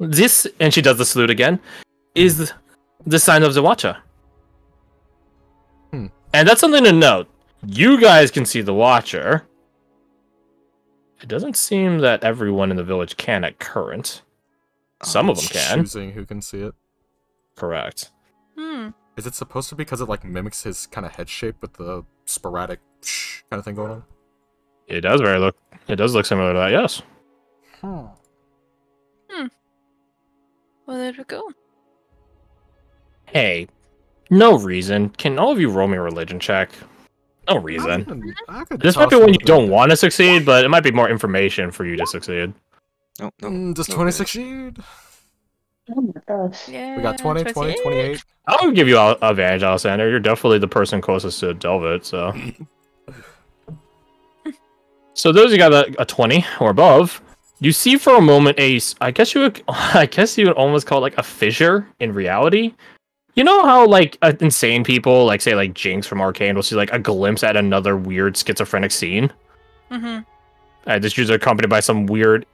This, and she does the salute again, is the sign of the Watcher. And that's something to note. You guys can see the Watcher. It doesn't seem that everyone in the village can at current. Some of them can. Choosing who can see it. Correct. Is it supposed to be because it like mimics his kind of head shape with the sporadic kind of thing going on? It does It does look similar to that. Yes. Well, there we go. Hey, no reason. Can all of you roll me a religion check? No reason. This might be when you don't want to succeed, but it might be more information for you to succeed. No, does 20 succeed? Oh my gosh. Yeah, We got 20, 20, 28. I'll give you advantage, Alexander. You're definitely the person closest to Delvit, so. So those who got a 20 or above, you see for a moment I guess you would almost call it like a fissure in reality. You know how like insane people, like say like Jinx from Arcane, will see like a glimpse at another weird schizophrenic scene? This usually accompanied by some weird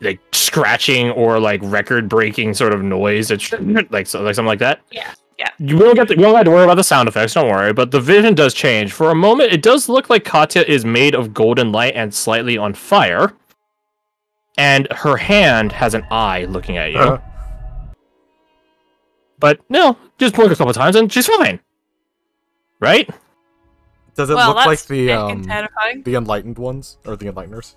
like scratching or like record breaking sort of noise. It's like something like that. Yeah. We don't have to worry about the sound effects. Don't worry. But the vision does change for a moment. It does look like Katya is made of golden light and slightly on fire, and her hand has an eye looking at you. But no, just blink a couple times and she's fine. Right? Does it look like the terrifying. enlightened ones or the enlighteners?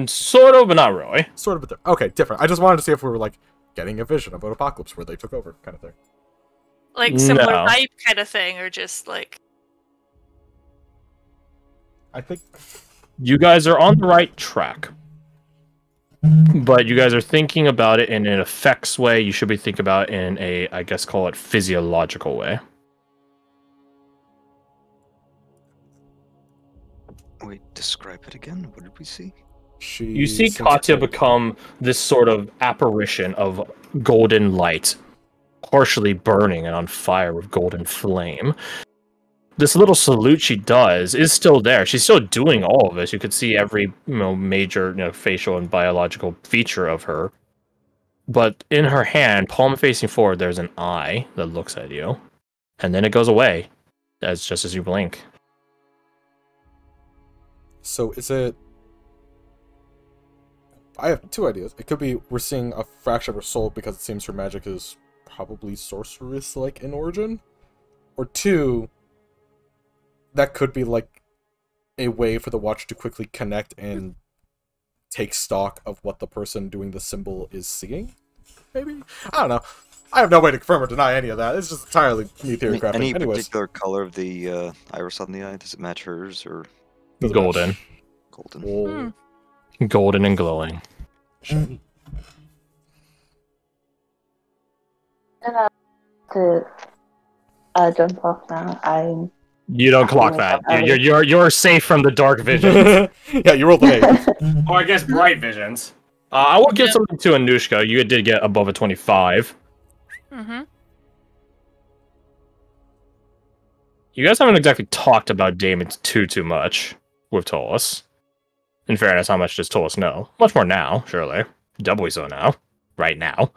Sort of, but not really. Sort of, but okay, different. I just wanted to see if we were like getting a vision of an apocalypse where they took over, kind of thing. Like similar type kind of thing, or just like. I think you guys are on the right track, but you guys are thinking about it in an effects way. You should be thinking about it in a, I guess, call it physiological way. Wait, describe it again. What did we see? You see Katya become this sort of apparition of golden light, partially burning and on fire with golden flame. This little salute she does is still there. She's still doing all of this. You could see every major facial and biological feature of her. But in her hand, palm facing forward, there's an eye that looks at you. And then it goes away. That's just as you blink. So is it... I have two ideas. It could be we're seeing a fraction of her soul because it seems her magic is probably sorceress-like in origin. Or two, that could be like a way for the Watcher to quickly connect and take stock of what the person doing the symbol is seeing. Maybe? I don't know. I have no way to confirm or deny any of that. It's just entirely me theory crafting. Any Anyways. particular color of the iris on the eye? Does it match hers or? Golden. Golden. Golden and glowing. To jump off now. You don't clock that. You're safe from the dark visions. Yeah, you rolled an 8. Or I guess bright visions. I will give something to Anushka. You did get above a 25. You guys haven't exactly talked about Damon too much with Tolos. In fairness, how much does Tolos know? Much more now, surely. Doubly so now. Right now.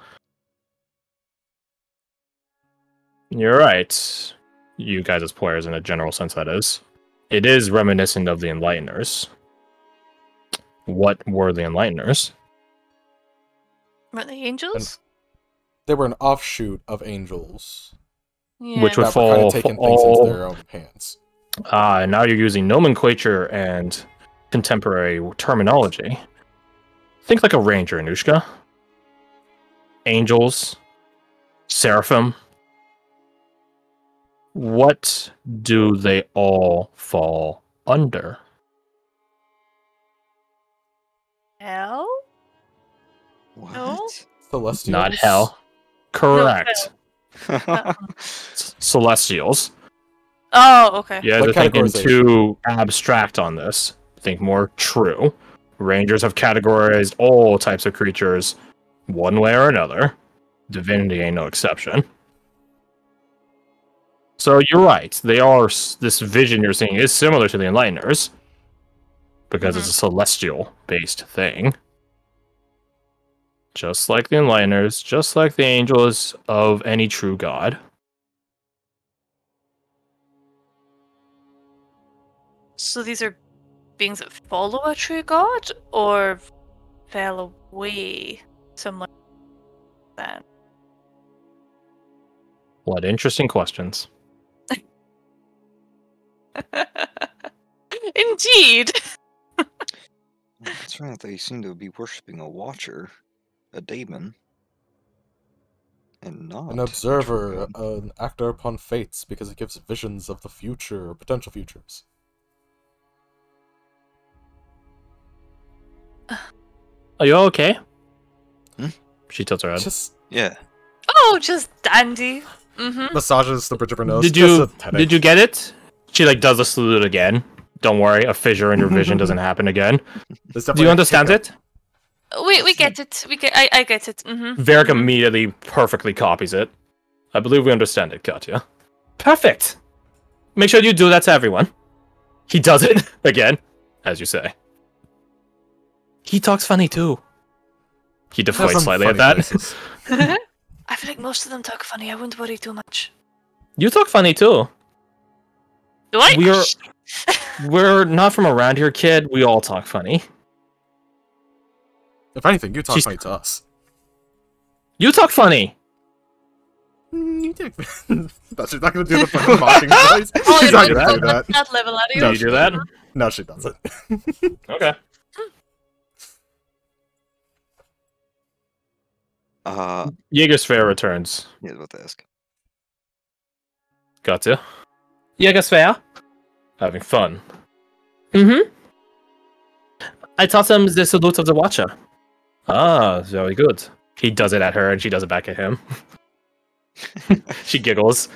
You're right. You guys as players, in a general sense, that is. It is reminiscent of the Enlighteners. What were the Enlighteners? Were they angels? They were an offshoot of angels. Yeah. Which would that were kind fall of taking things into their own hands. And now you're using nomenclature and contemporary terminology. Think like a ranger, Anushka. Angels. Seraphim. What do they all fall under? Hell? What? No? Celestials? Not hell. Correct. Celestials. Oh, okay. Yeah, Like they're thinking categorization. too abstract on this. Think more true. Rangers have categorized all types of creatures one way or another. Divinity ain't no exception. So you're right. They are. This vision you're seeing is similar to the Enlighteners because it's a celestial-based thing. just like the Enlighteners, just like the angels of any true god. So these are beings that follow a true god, or fell away, similar to that? What interesting questions. Indeed. That's right. They seem to be worshipping a watcher, a daemon, and not An observer, an actor upon fates, because it gives visions of the future, or potential futures. Are you okay? Hmm? She tilts her head. Just Yeah. Oh, just dandy. Mm-hmm. massages the bridge of her nose. Did you get it? She like does the salute again. Don't worry, a fissure in your vision doesn't happen again. Do you understand it? We get it. I get it. Mm-hmm. Varric immediately perfectly copies it. I believe we understand it, Katya. Perfect. Make sure you do that to everyone. He does it again, as you say. He talks funny too. He deflates slightly at that. I feel like most of them talk funny. I wouldn't worry too much. You talk funny too. Do I? We're not from around here, kid. We all talk funny. If anything, you talk funny to us. You talk funny. You do. But she's not gonna do the fucking mocking voice. Oh, She's not gonna do that. that. That level, are you? Do you do that? No, she doesn't. Okay. Jägersphere returns. Yeah, I was about to ask. Gotcha. Jägersphere? Having fun. Mm-hmm. I taught him the salute of the Watcher. Ah, very good. He does it at her and she does it back at him. She giggles.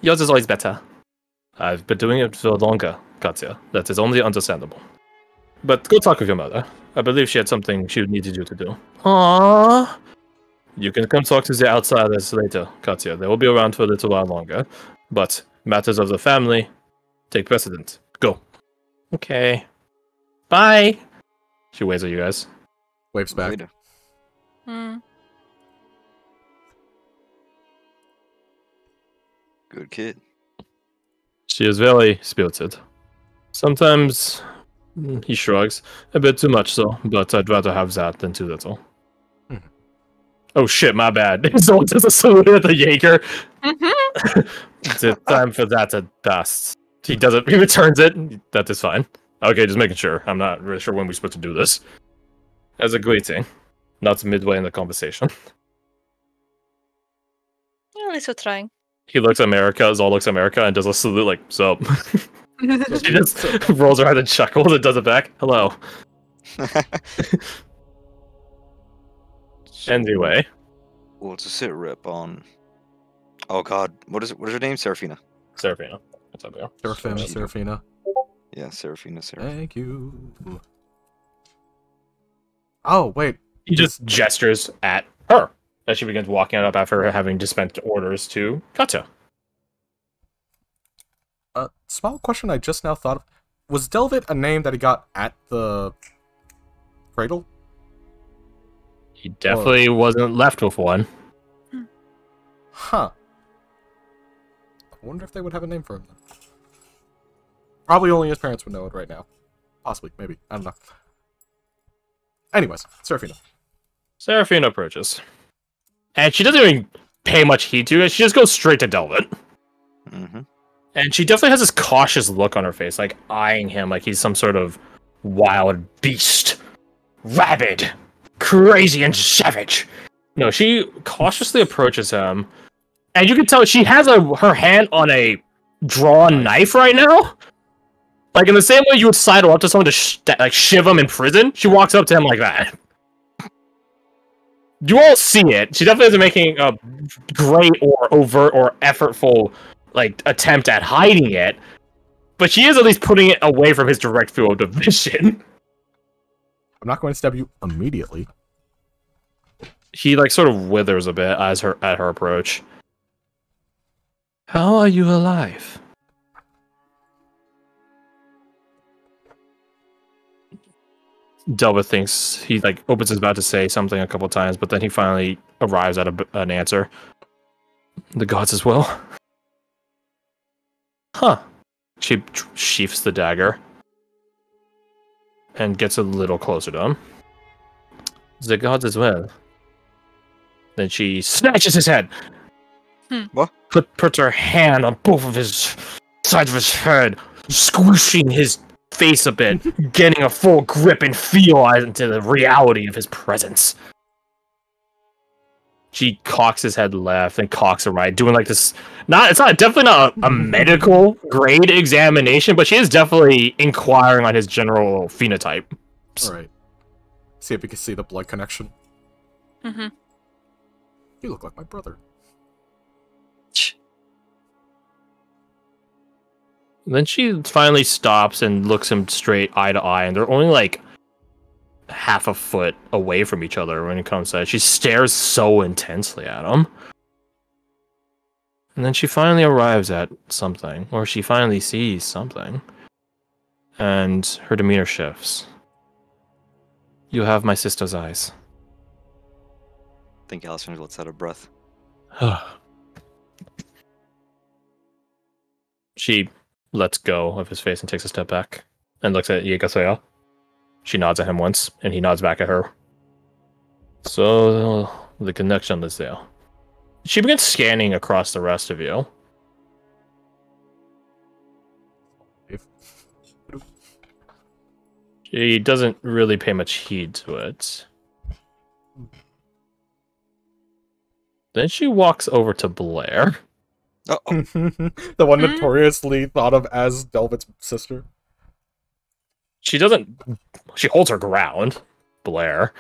Yours is always better. I've been doing it for longer, Katya. That is only understandable. But go talk with your mother. I believe she had something she needed you to do. Aww. You can come talk to the outsiders later, Katya. They will be around for a little while longer. But matters of the family take precedent. Go. Okay. Bye. She waves at you guys. Waves back. Later. Good kid. She is very spirited. Sometimes he shrugs. A bit too much so, but I'd rather have that than too little. Oh shit, my bad. Someone does a salute at the Jaeger. It's time for that to dust. He does it. He returns it. That is fine. Okay, just making sure. I'm not really sure when we're supposed to do this. As a greeting, not midway in the conversation. At least we're trying. He looks at America, Zol looks at America, and does a salute like, sup. She just rolls her head and chuckles and does it back. Hello. Anyway. Well, it's a sit rep on. Oh God, what is it? What is her name? Seraphina. Seraphina. What's up, there? Seraphina. Yeah, Seraphina. Thank you. Oh, wait. He just gestures at her as she begins walking up after having dispensed orders to Katya. Small question I just now thought of. Was Delvit a name that he got at the cradle? He definitely wasn't left with one. Huh. I wonder if they would have a name for him then. Probably only his parents would know it right now. Possibly, maybe. I don't know. Anyways, Seraphina. Seraphina approaches. And she doesn't even pay much heed to it. She just goes straight to Delvin. Mm-hmm. And she definitely has this cautious look on her face, like eyeing him like he's some sort of wild beast. Rabid. Crazy and savage. No, she cautiously approaches him. And you can tell she has her hand on a drawn knife right now. Like in the same way you would sidle up to someone to shiv him in prison, she walks up to him like that. You all see it. She definitely isn't making a great or overt or effortful like attempt at hiding it, but she is at least putting it away from his direct field of vision. I'm not going to stab you immediately. He like sort of withers a bit at her approach. How are you alive? Delva thinks he like opens his mouth to say something a couple times, but then he finally arrives at an answer. The gods as well. Huh. She sheaths the dagger and gets a little closer to him. The gods as well. Then she snatches his head. What? Puts her hand on both of his sides of his head, squishing his face a bit, getting a full grip and feel into the reality of his presence. She cocks his head left and cocks it right, doing like this. Definitely not a medical grade examination, but she is definitely inquiring on his general phenotype. Alright. See if we can see the blood connection. Mm-hmm. You look like my brother. Then she finally stops and looks him straight eye to eye, and they're only like half a foot away from each other when it comes to that. She stares so intensely at him. And then she finally arrives at something, or she finally sees something. And her demeanor shifts. You have my sister's eyes. I think Alistair lets out a breath. She lets go of his face and takes a step back and looks at Yekasaya. She nods at him once, and he nods back at her. So, the connection is there. She begins scanning across the rest of you. She doesn't really pay much heed to it. Then she walks over to Blair. Uh-oh. The one notoriously thought of as Delvet's sister. She doesn't... She holds her ground, Blair.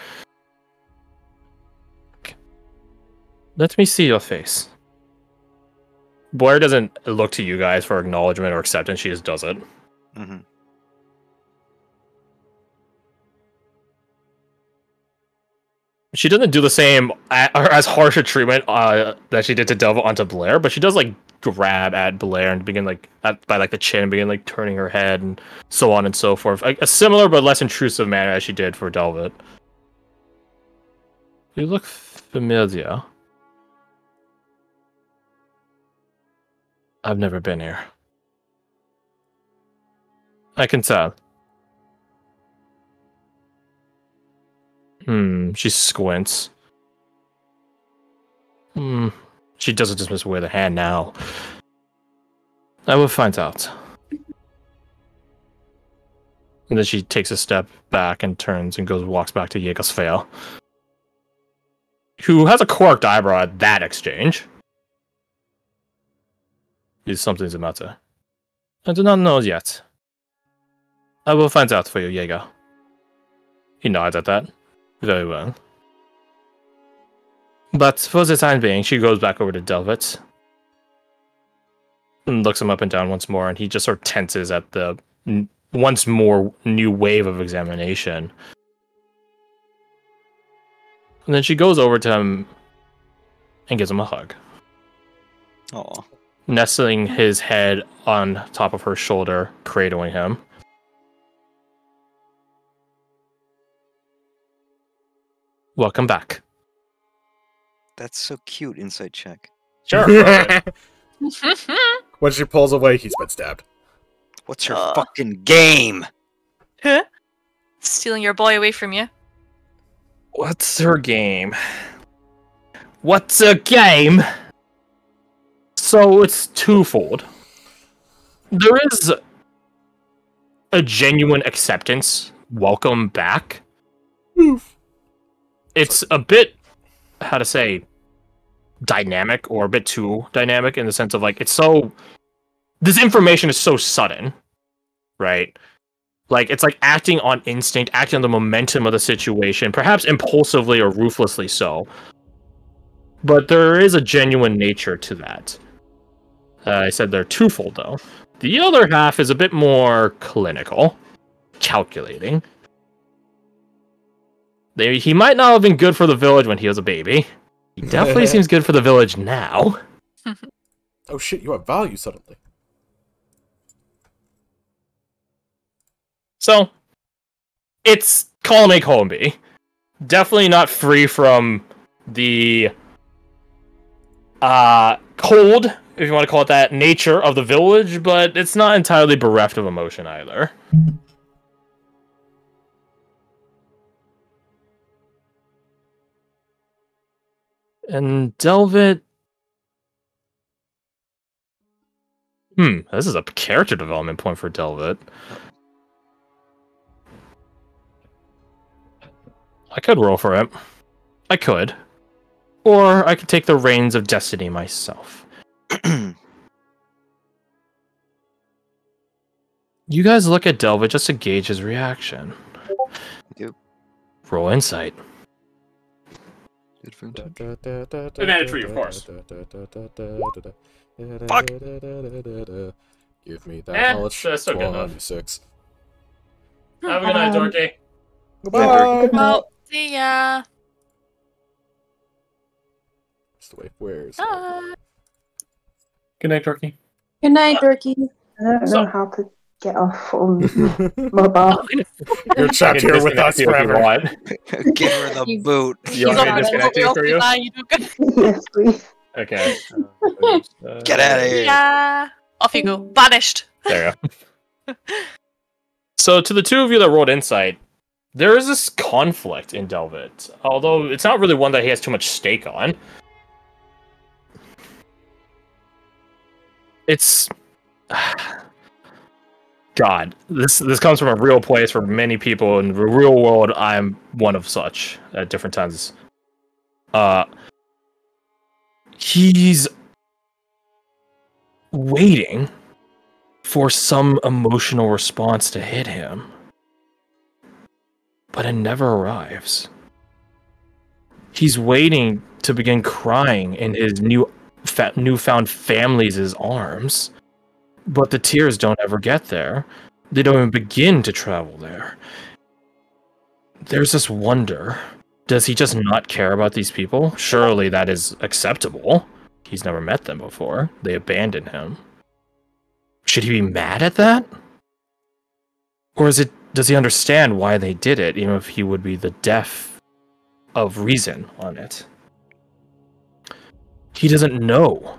Let me see your face. Blair doesn't look to you guys for acknowledgement or acceptance, she just does it. Mm-hmm. She doesn't do the same, as harsh a treatment that she did to Delva onto Blair, but she does, like, grab at Blair and begin, like, by, like, the chin and begin, like, turning her head and so on and so forth. Like, a similar but less intrusive manner as she did for Delva. You look familiar. I've never been here. I can tell. She squints. She doesn't dismiss away the hand now. I will find out. And then she takes a step back and turns and walks back to Jägersfell, who has a corked eyebrow at that exchange. Is something's the matter? I do not know yet. I will find out for you, Jaeger. He nods at that. Very well. But for the time being, she goes back over to Delvet and looks him up and down once more, and he just sort of tenses at the once more new wave of examination. And then she goes over to him and gives him a hug. Aw. Nestling his head on top of her shoulder, cradling him. Welcome back. That's so cute, insight check. Sure. When she pulls away, he's been stabbed. What's your fucking game? Huh? Stealing your boy away from you. What's her game? What's a game? So it's twofold. There is a genuine acceptance. Welcome back. It's a bit, how to say, dynamic, or a bit too dynamic in the sense of, like, it's so... This information is so sudden, right? Like, it's like acting on instinct, acting on the momentum of the situation, perhaps impulsively or ruthlessly so. But there is a genuine nature to that. I said they're twofold, though. The other half is a bit more clinical, calculating. He might not have been good for the village when he was a baby. He definitely seems good for the village now. Oh shit, you have value suddenly. So, it's Colony Colby. Definitely not free from the cold, if you want to call it that, nature of the village, but it's not entirely bereft of emotion either. And Delvit... this is a character development point for Delvit. I could roll for it. I could. Or I could take the reins of destiny myself. You guys look at Delvit just to gauge his reaction. Yep. Roll insight. Advantage for you, of course. Fuck. Give me that knowledge. That's still good enough. 26. Have a good night, Dorky. Goodbye. Well, see ya. Where's the way? Where's Bye. Good night, Dorky. Good night, Dorky. I don't So- know how to get off on mobile. You're trapped here with us forever. Give her the He's- boot. You want me to He's disconnect you for you? You do good. Yes, please. Okay. Get out of here. Yeah. Off you go. Vanished. There you go. So, to the two of you that rolled insight, there is this conflict in Delvit, although it's not really one that he has too much stake on. It's... God, this comes from a real place for many people in the real world. I'm one of such at different times. He's waiting for some emotional response to hit him, but it never arrives. He's waiting to begin crying in his newfound family's arms, but the tears don't ever get there. They don't even begin to travel there. There's this wonder. Does he just not care about these people? Surely that is acceptable. He's never met them before. They abandoned him. Should he be mad at that? Or does he understand why they did it, even if he would be the deaf of reason on it? He doesn't know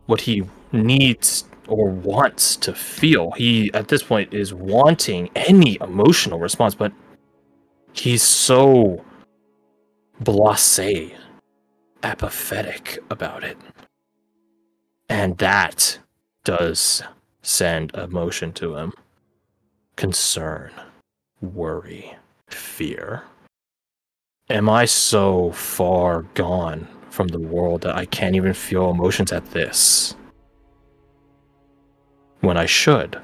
what he needs or wants to feel. He, at this point, is wanting any emotional response, but he's so blasé, apathetic about it. And that does send emotion to him. Concern, worry, fear. Am I so far gone from the world that I can't even feel emotions at this? When I should.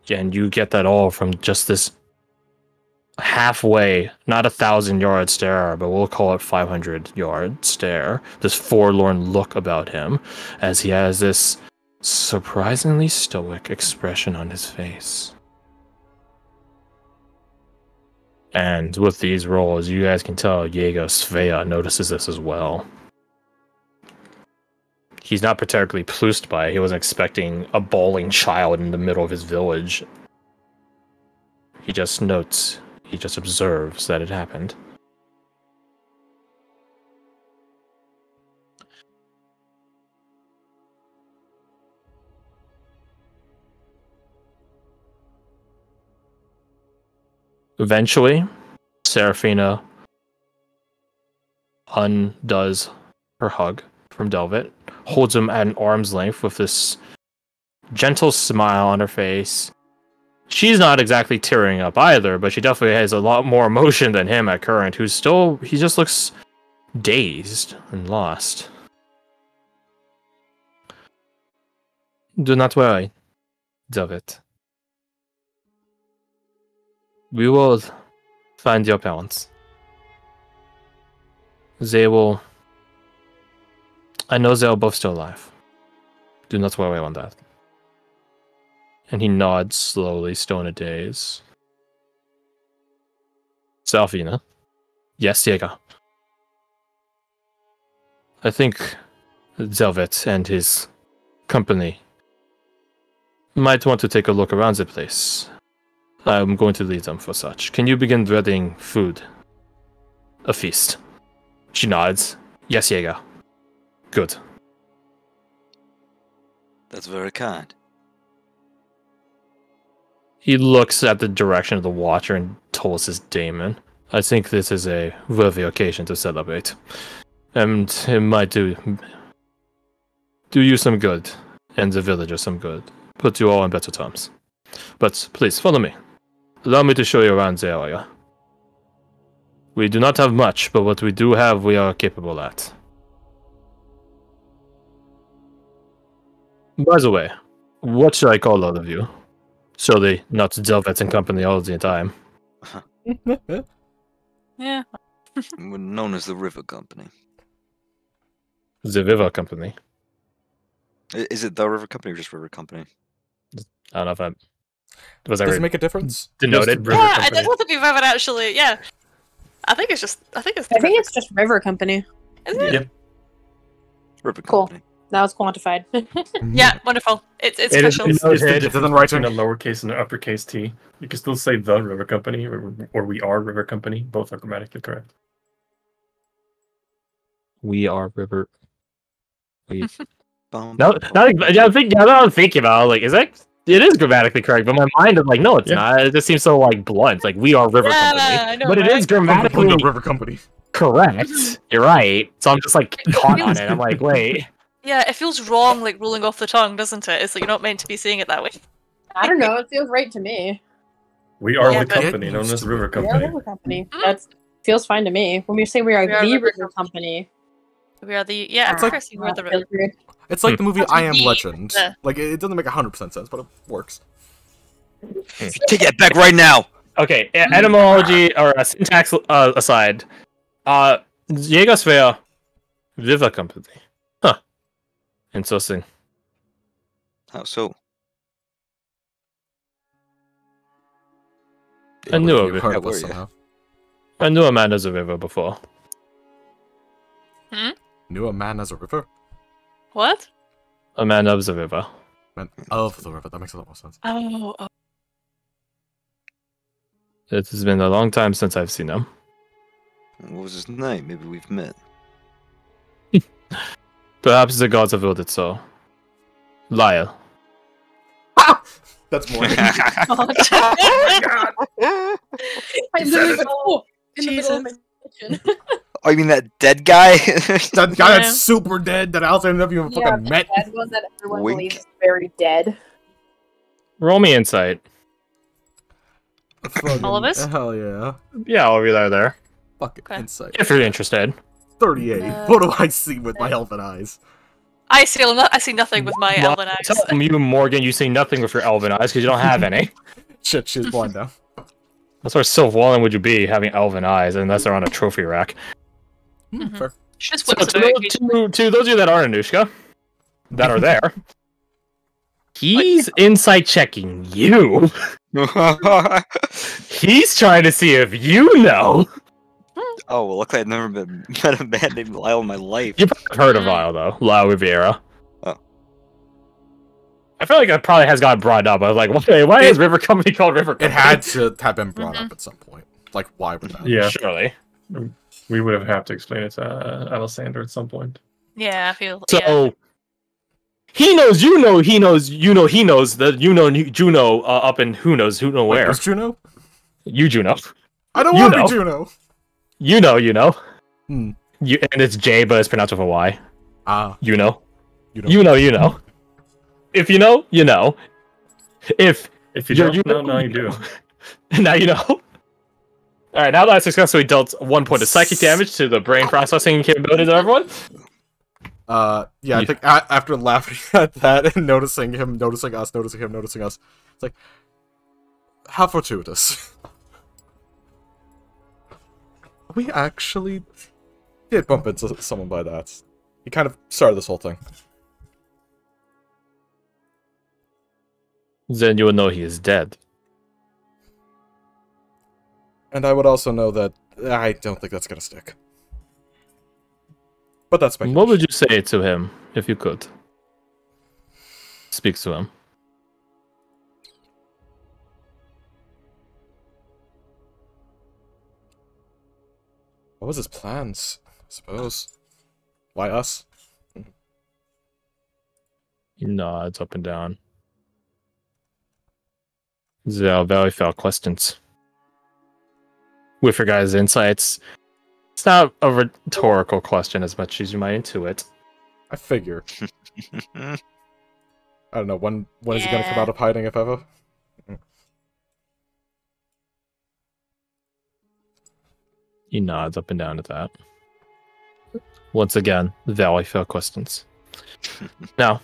And you get that all from just this halfway, not 1,000-yard stare, but we'll call it 500-yard stare. This forlorn look about him as he has this surprisingly stoic expression on his face. And with these rolls, you guys can tell Jaeger Svea notices this as well. He's not particularly pleased by it. He wasn't expecting a bawling child in the middle of his village. He just notes, he just observes that it happened. Eventually, Seraphina undoes her hug from Delvit, holds him at an arm's length with this gentle smile on her face. She's not exactly tearing up either, but she definitely has a lot more emotion than him at current, he just looks dazed and lost. Do not worry, Delvit. We will find your parents. They will... I know they are both still alive. Do not worry on that. And he nods slowly, still in a daze. Seraphina. Yes, Jaeger. I think Zelvet and his company, might want to take a look around the place. I'm going to lead them for such. Can you begin readying food? A feast. She nods. Yes, Jaeger. Good. That's very kind. He looks at the direction of the Watcher and tells his daemon, I think this is a worthy occasion to celebrate. And it might do you some good, and the villagers some good. Put you all on better terms. But please, follow me. Allow me to show you around the area. We do not have much, but what we do have, we are capable at. By the way, what should I call all of you? Surely not Delvet and company all the time. Yeah. We're known as the River Company. The River Company. Is it the River Company or just River Company? I don't know if that was Does ever it make a difference? denoted. River Yeah, I Company. don't think we've ever actually. Yeah. I think it's just just River Company. Isn't it? Yeah. River Cool. Company. Now it's quantified. Yeah, wonderful. It's It is- official. it's- It's the It's difference in writing. between a lowercase and an uppercase T. You can still say the River Company, or we are River Company. Both are grammatically correct. We are River. We... Bum, No, bum, bum. now I'm thinking about it, like, is that it is grammatically correct, but my mind is like, no, it's Yeah. not. It just seems so like blunt. Like we are River Yeah, Company, I know, but it right? is grammatically The River Company. correct. You're right. So I'm just like caught on it. I'm like, wait. Yeah, it feels wrong, like rolling off the tongue, doesn't it? It's like you're not meant to be saying it that way. I don't know. It feels right to me. We are Yeah, the but- company known as River We are Company. River Company. That feels fine to me. When we say we are We are the River River Company, We are the it's like- interesting. We're the feels weird. It's like the movie That's I Am me. Legend. Yeah. Like, it doesn't make 100% sense, but it works. Take that back right now! Okay, etymology or syntax aside, Jägerswehr River Company. Huh. Interesting. How so? I knew You of it. heard Yeah, of us were you? somehow. I knew a man as a river before. Knew a man as a river? What? A man of the river. Man of the river. That makes a lot more sense. Oh, It has been a long time since I've seen him. What was his name? Maybe we've met. Perhaps the gods have willed it so. Lyle. That's more. God. I literally went, oh, in the middle of my kitchen. Oh, you mean that dead guy? That guy Yeah. that's super dead that Alexander never even Yeah, fucking met. that one that everyone Wink. believes is very dead. Roll me insight. All of us? Hell yeah. Yeah, I'll be there. Fucking Okay. insight. If you're interested. 38. What do I see with my elfin eyes? I see nothing with my elven eyes. Tell you, Morgan, you see nothing with your elven eyes because you don't have any. Shit, she's blind now. That's where Sylph Wallen would you be having elven eyes unless they're on a trophy rack. Mhm. Fair. Just So what to, to those of you that are Anushka, that are there, he's insight checking you. He's trying to see if you know. Oh, well, luckily I've never met a man named Lyle in my life. You probably have heard of Lyle though, Lyle Riviera. Oh. I feel like that probably has got brought up. I was like, why is River Company called River Company? It had to have been brought up at some point. Like, why would that? Yeah, Surely. we would have to explain it to Alessander at some point. Yeah, I feel. So yeah. he knows, you know, he knows, you know, he knows that you know Juno up in who knows Wait, where. was Juno? You Juno. I don't You want to know. be Juno. You know. Hmm. You and it's J, but it's pronounced with a Y. Ah, You know. you know. You know. If you know, you know. If If you You're- don't, no, you do. now you know. Alright, now that I successfully dealt 1 point of psychic damage to the brain processing capabilities of everyone. Yeah, I think after laughing at that and noticing him, noticing us, noticing him, noticing us, it's like, how fortuitous. We actually did bump into someone by that. He kind of started this whole thing. Then you will know he is dead. And I would also know that I don't think that's gonna stick. But that's speculation. What would you say to him if you could? Speak to him. What was his plans? I suppose. Why us? He nods up and down. These are very fair questions. With your guys' insights, it's not a rhetorical question as much as you might intuit. I figure. I don't know, when is he gonna come Yeah. out of hiding, if ever? He nods up and down at that. Once again, very fair questions. Now,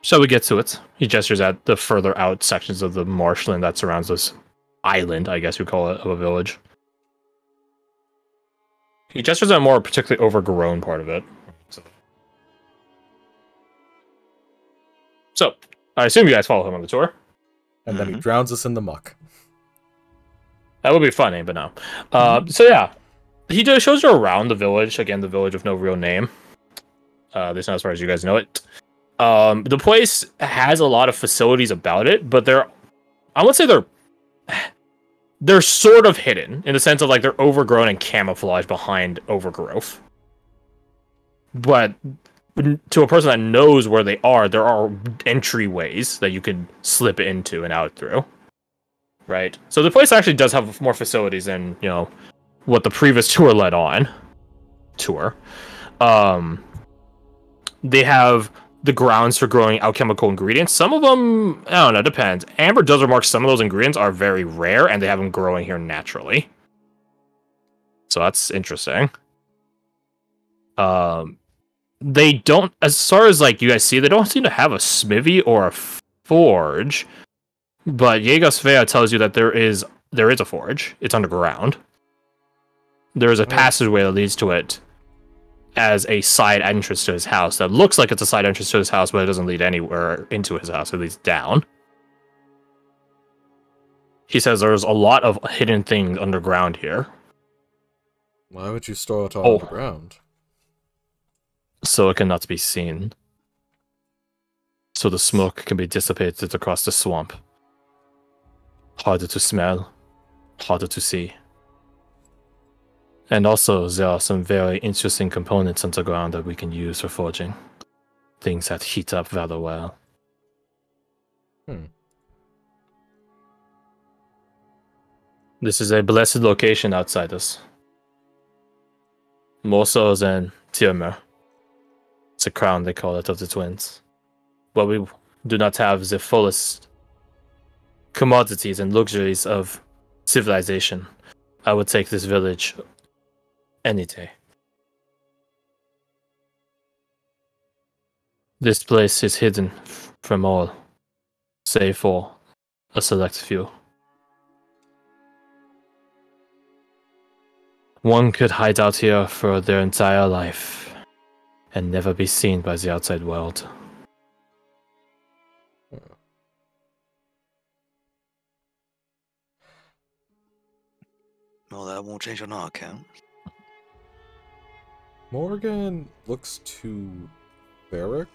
shall we get to it? He gestures at the further out sections of the marshland that surrounds this island, I guess you call it, of a village. He gestures at a more particularly overgrown part of it. So, I assume you guys follow him on the tour. And then he drowns us in the muck. That would be funny, but no. So yeah, he just shows you around the village. Again, the village with no real name. At least not as far as you guys know it. The place has a lot of facilities about it, but I would say they're sort of hidden in the sense of like they're overgrown and camouflaged behind overgrowth. But to a person that knows where they are, there are entryways that you can slip into and out through. Right. So the place actually does have more facilities than, what the previous tour led on. They have the grounds for growing alchemical ingredients. Some of them, I don't know, depends. Amber does remark some of those ingredients are very rare and they have them growing here naturally. So that's interesting. They don't, as far as like you guys see, they don't seem to have a smithy or a forge. But Jägersveia tells you that there is a forge. It's underground. There is a passageway that leads to it as a side entrance to his house. That looks like it's a side entrance to his house, but it doesn't lead anywhere into his house. It leads down. He says there's a lot of hidden things underground here. Why would you store it all underground? So it cannot be seen. So the smoke can be dissipated across the swamp. Harder to smell, harder to see. And also, there are some very interesting components underground that we can use for forging. Things that heat up rather well. This is a blessed location outside us. More so than Tirmer. It's a crown, they call it, of the twins. But we do not have the fullest commodities and luxuries of civilization. I would take this village any day. This place is hidden from all, save for a select few. One could hide out here for their entire life and never be seen by the outside world. Well, that won't change on our account. Morgan looks to Varric.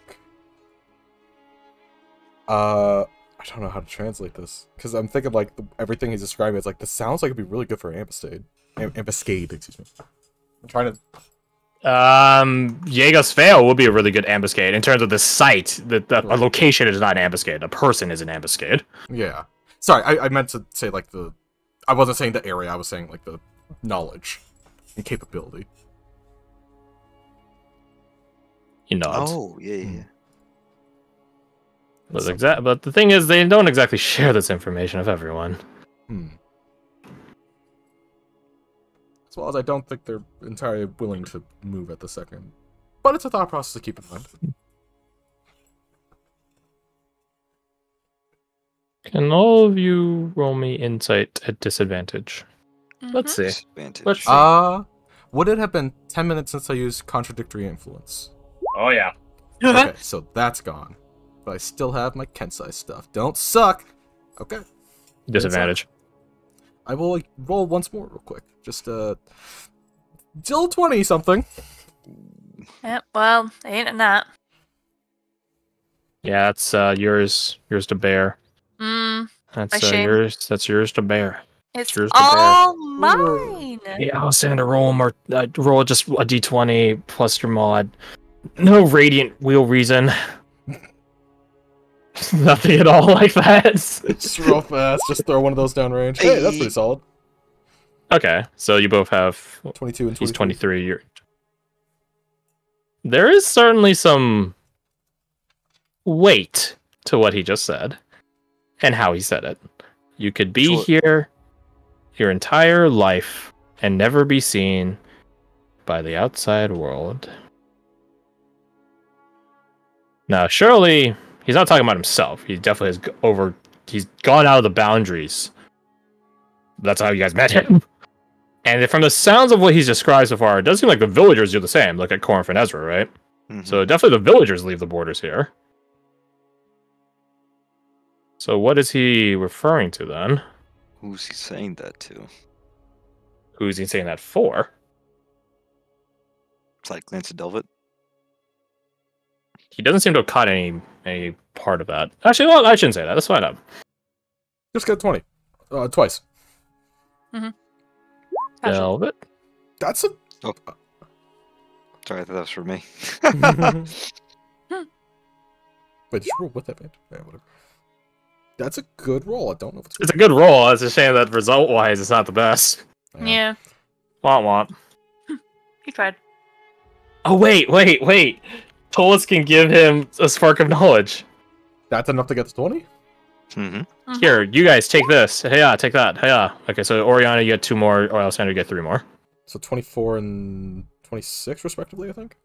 I don't know how to translate this because I'm thinking like everything he's describing. It's like this sounds like it'd be really good for ambuscade. Ambuscade, excuse me. I'm trying to. Jägersveia would be a really good ambuscade in terms of the site. A location is not an ambuscade. A person is an ambuscade. Yeah. Sorry, I meant to say like the. I wasn't saying the area. I was saying like the knowledge and capability. You know. Oh, yeah. But the thing is, they don't exactly share this information with everyone. As well as I don't think they're entirely willing to move at the second. But it's a thought process to keep in mind. Can all of you roll me insight at disadvantage? Let's see. Disadvantage. Let's see. Would it have been 10 minutes since I used contradictory influence? Oh yeah. Okay, so that's gone. But I still have my Kensai stuff. Don't suck! Okay. Disadvantage. I will roll once more real quick. Just, still 20 something. Yep, well, ain't in that. Yeah, that's yours to bear. My That's shame. yours to bear. It's yours to bear. all mine. Hey, Alexander, roll just a d20 plus your mod. No radiant wheel reason. Nothing at all like that. Just real fast, just throw one of those down range. Hey, that's pretty solid. Okay, so you both have 22 and 23. He's 23. There is certainly some weight to what he just said and how he said it. You could be here your entire life and never be seen by the outside world. Now, surely he's not talking about himself. He definitely he's gone out of the boundaries. That's how you guys met him. And from the sounds of what he's described so far, it does seem like the villagers do the same. Look at Corinth and Ezra, right? Mhm. So definitely the villagers leave the borders here. So what is he referring to then? Who's he saying that to? Who's he saying that for? It's like Lance Delvet. He doesn't seem to have caught any part of that. Actually, well, I shouldn't say that. Let's find out. Just got 20. Twice. Velvet? That's a... Sorry, I thought that was for me. Wait, did you roll with that, man? Yeah, whatever. That's a good roll. I don't know if it's... It's a good roll. It's a shame that result-wise it's not the best. Yeah. Womp. He tried. Oh, wait. Tolis can give him a spark of knowledge. That's enough to get to 20? Mm-hmm. Here, you guys, take this. Hey, yeah, take that. Hey, yeah. Okay, so Oriana, you get 2 more, or Alessandro, you get 3 more. So 24 and 26, respectively, I think?